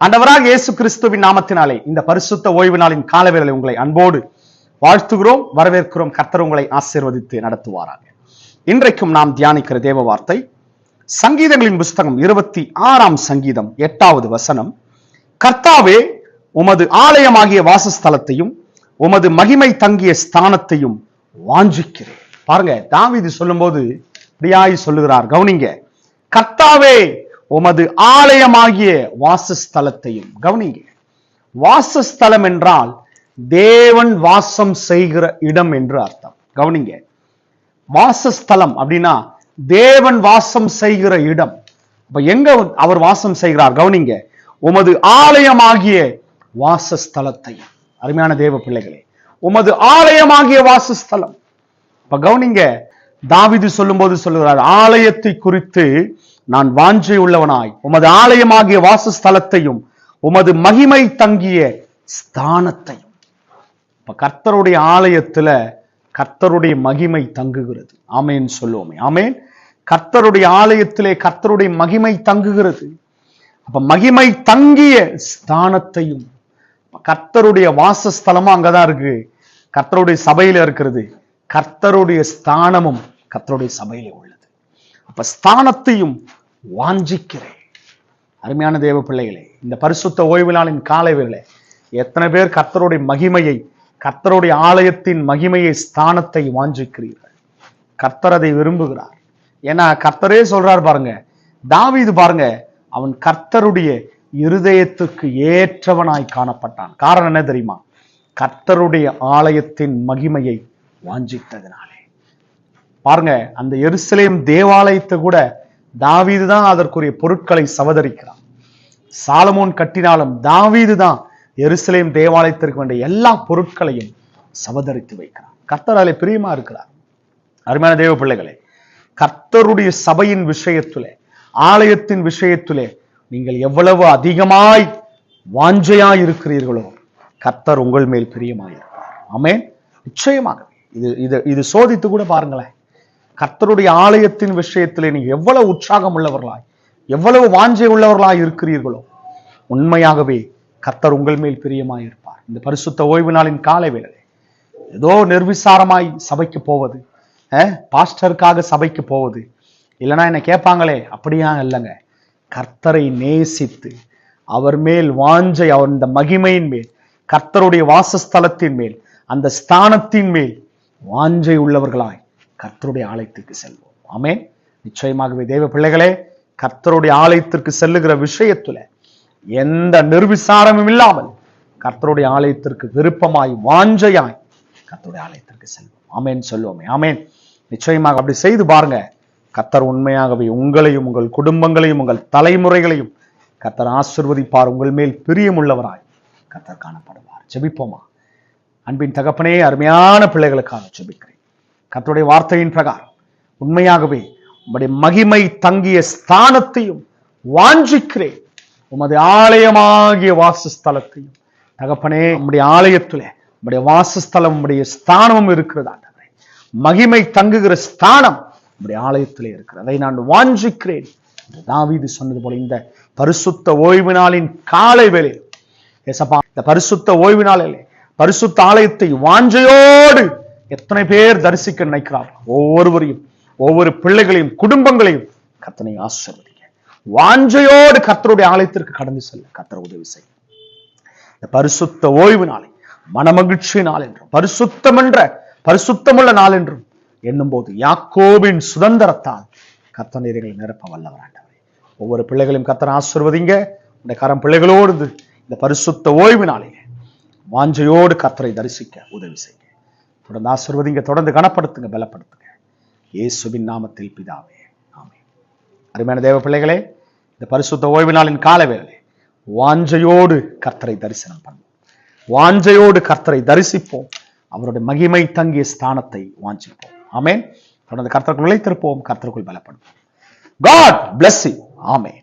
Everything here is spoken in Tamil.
ஆண்டவராக இயேசு கிறிஸ்துவின் நாமத்தினாலே இந்த பரிசுத்த ஓய்வு நாளின் காலவேளை உங்களை அன்போடு வாழ்த்துகிறோம், வரவேற்கிறோம். கர்த்தர் உங்களை ஆசீர்வதித்து நடத்துவாராக. இன்றைக்கும் நாம் தியானிக்கிற தேவ வார்த்தை சங்கீதங்களின் புஸ்தகம் 26ஆம் சங்கீதம் 8வது வசனம். கர்த்தாவே, உமது ஆலயமாகிய வாசஸ்தலத்தையும் உமது மகிமை தங்கிய ஸ்தானத்தையும் வாஞ்சிக்கிறேன். பாருங்க, தாவீது சொல்லும்போது இப்படியாய் சொல்லுகிறார். கவனிங்க, கர்த்தாவே உமது ஆலயமாகிய வாசஸ்தலத்தையும். கவனிங்க, வாசஸ்தலம் என்றால் தேவன் வாசம் செய்கிற இடம் என்று அர்த்தம். கவனிங்க, வாசஸ்தலம் அப்படின்னா தேவன் வாசம் செய்கிற இடம். அப்ப எங்க அவர் வாசம் செய்கிறார்? கவனிங்க, உமது ஆலயமாகிய வாசஸ்தலத்தையும். அருமையான தேவ பிள்ளைகளே, உமது ஆலயமாகிய வாசஸ்தலம். இப்ப கவனிங்க, தாவீது சொல்லும்போது சொல்லுகிறார், ஆலயத்தை குறித்து நான் வாஞ்சை உள்ளவனாய் உமது ஆலயமாகிய வாசஸ்தலத்தையும் உமது மகிமை தங்கிய ஸ்தானத்தையும். இப்ப கர்த்தருடைய ஆலயத்துல கர்த்தருடைய மகிமை தங்குகிறது. ஆமேன் சொல்லுவோமே. ஆமேன். கர்த்தருடைய ஆலயத்திலே கர்த்தருடைய மகிமை தங்குகிறது. அப்ப மகிமை தங்கிய ஸ்தானத்தையும். கர்த்தருடைய வாசஸ்தலமும் அங்கதான் இருக்கு, கர்த்தருடைய சபையில இருக்கிறது. கர்த்தருடைய ஸ்தானமும் கர்த்தருடைய சபையில உள்ளது. அப்ப ஸ்தானத்தையும் வாஞ்சிக்கிறேன். அருமையான தேவ பிள்ளைகளே, இந்த பரிசுத்த ஓய்வு நாளின் காலை வேளை எத்தனை பேர் கர்த்தருடைய மகிமையை, கர்த்தருடைய ஆலயத்தின் மகிமையை, ஸ்தானத்தை வாஞ்சிக்கிறீர்கள்? கர்த்தர் அதை விரும்புகிறார். ஏன்னா கர்த்தரே சொல்றார் பாருங்க, தாவீது பாருங்க, அவன் கர்த்தருடைய இருதயத்துக்கு ஏற்றவனாய் காணப்பட்டான். காரணம் என்ன தெரியுமா? கர்த்தருடைய ஆலயத்தின் மகிமையை வாஞ்சித்ததினாலே. பாருங்க, அந்த எருசலேம் தேவாலயத்தை கூட தாவீது தான் அதற்குரிய பொருட்களை சவதரிக்கிறான். சாலமோன் கட்டினாலும் தாவீது தான் எருசலேம் தேவாலயத்திற்கு வேண்டிய எல்லா பொருட்களையும் சவதரித்து வைக்கிறான். கர்த்தர் அதிலே பிரியமா இருக்கிறார். அருமையான தேவ பிள்ளைகளே, கர்த்தருடைய சபையின் விஷயத்திலே, ஆலயத்தின் விஷயத்திலே நீங்கள் எவ்வளவு அதிகமாய் வாஞ்சையாய் இருக்கிறீர்களோ கர்த்தர் உங்கள் மேல் பிரியமாயிருப்பார். ஆமென். நிச்சயமாக இது சோதித்து கூட பாருங்களேன். கர்த்தருடைய ஆலயத்தின் விஷயத்திலே நீங்க எவ்வளவு உற்சாகம் உள்ளவர்களாய், எவ்வளவு வாஞ்சை உள்ளவர்களாய் இருக்கிறீர்களோ உண்மையாகவே கர்த்தர் உங்கள் மேல் பிரியமாயிருப்பார். இந்த பரிசுத்த ஓய்வு நாளின் காலை வேளை ஏதோ நிர்விசாரமாய் சபைக்கு போவது, பாஸ்டருக்காக சபைக்கு போவது, இல்லைன்னா என்ன கேட்பாங்களே, அப்படியா இல்லைங்க. கர்த்தரை நேசித்து அவர் மேல் வாஞ்சை, அவர் இந்த மகிமையின் மேல், கர்த்தருடைய வாசஸ்தலத்தின் மேல், அந்த ஸ்தானத்தின் மேல் வாஞ்சை உள்ளவர்களாய் கர்த்தருடைய ஆலயத்திற்கு செல்வோம். ஆமென். நிச்சயமாகவே தேவ பிள்ளைகளே, கர்த்தருடைய ஆலயத்திற்கு செல்லுகிற விஷயத்துல எந்த நிர்விசாரமும் இல்லாமல் கர்த்தருடைய ஆலயத்திற்கு விருப்பமாய் வாஞ்சையாய் கர்த்தருடைய ஆலயத்திற்கு செல்வோம். ஆமென் சொல்லுவோமே. ஆமென். நிச்சயமாக அப்படி செய்து பாருங்க, கர்த்தர் உண்மையாகவே உங்களையும் உங்கள் குடும்பங்களையும் உங்கள் தலைமுறைகளையும் கர்த்தர் ஆசீர்வதிப்பார். உங்கள் மேல் பிரியமுள்ளவராய் கர்த்தர் காணப்படுவார். ஜெபிப்போமா. அன்பின் தகப்பனே, அருமையான பிள்ளைகளுக்காக ஜெபிக்கிறேன். கர்த்தருடைய வார்த்தையின் பிரகாரம் உண்மையாகவே உம்முடைய மகிமை தங்கிய ஸ்தானத்தையும் வாஞ்சிக்கிறேன். உமது ஆலயமாகிய வாசஸ்தலத்தையும். தகப்பனே, உம்முடைய ஆலயத்திலே உம்முடைய வாசஸ்தலம், உம்முடைய ஸ்தானமும் இருக்கிறதா? மகிமை தங்குகிற ஸ்தானம் உம்முடைய ஆலயத்திலே இருக்கிறது. அதை நான் வாஞ்சிக்கிறேன். தாவீது சொன்னது போல இந்த பரிசுத்த ஓய்வு நாளின் காலை வேளை ஏசப்பா, இந்த பரிசுத்த ஓய்வு நாளிலே பரிசுத்த ஆலயத்தை வாஞ்சையோடு எத்தனை பேர் தரிசிக்க நினைக்கிறார்கள்? ஒவ்வொருவரையும், ஒவ்வொரு பிள்ளைகளையும், குடும்பங்களையும் கர்த்தனை ஆசீர்வதிங்க. வாஞ்சையோடு கர்த்தருடைய ஆலயத்திற்கு கடந்து செல்ல கர்த்தர் உதவி செய்யும். இந்த பரிசுத்த ஓய்வு நாளை மனமகிழ்ச்சி நாள் என்றும், பரிசுத்தம் என்ற பரிசுத்தமுள்ள நாள் என்றும் எண்ணும் போது யாக்கோபின் சுதந்திரத்தால் கர்த்தர் நீரை நிரப்ப வல்லவர். ஆண்டவரே, ஒவ்வொரு பிள்ளைகளையும் கர்த்தர் ஆசீர்வதிங்க. இந்த கரம் பிள்ளைகளோடு இந்த பரிசுத்த ஓய்வு நாளிலே வாஞ்சையோடு கர்த்தரை தரிசிக்க உதவி செய்யுங்க. தொடர்ந்து ஆசீர்வதிங்க, தொடர்ந்து கனப்படுத்துங்க, பலப்படுத்துங்க. இயேசுவின் நாமத்தில் பிதாவே, ஆமென். அருமையான தேவ பிள்ளைகளே, இந்த பரிசுத்த ஓய்வு நாளின் கால வேளை வாஞ்சையோடு கர்த்தரை தரிசனம் பண்ணுவோம். வாஞ்சையோடு கர்த்தரை தரிசிப்போம். அவருடைய மகிமை தங்கிய ஸ்தானத்தை வாஞ்சிப்போம். ஆமென். தொடர்ந்து கர்த்தருக்குள் நிலைத்திருப்போம், கர்த்தருக்குள் பலப்படுவோம். God bless you. ஆமென்.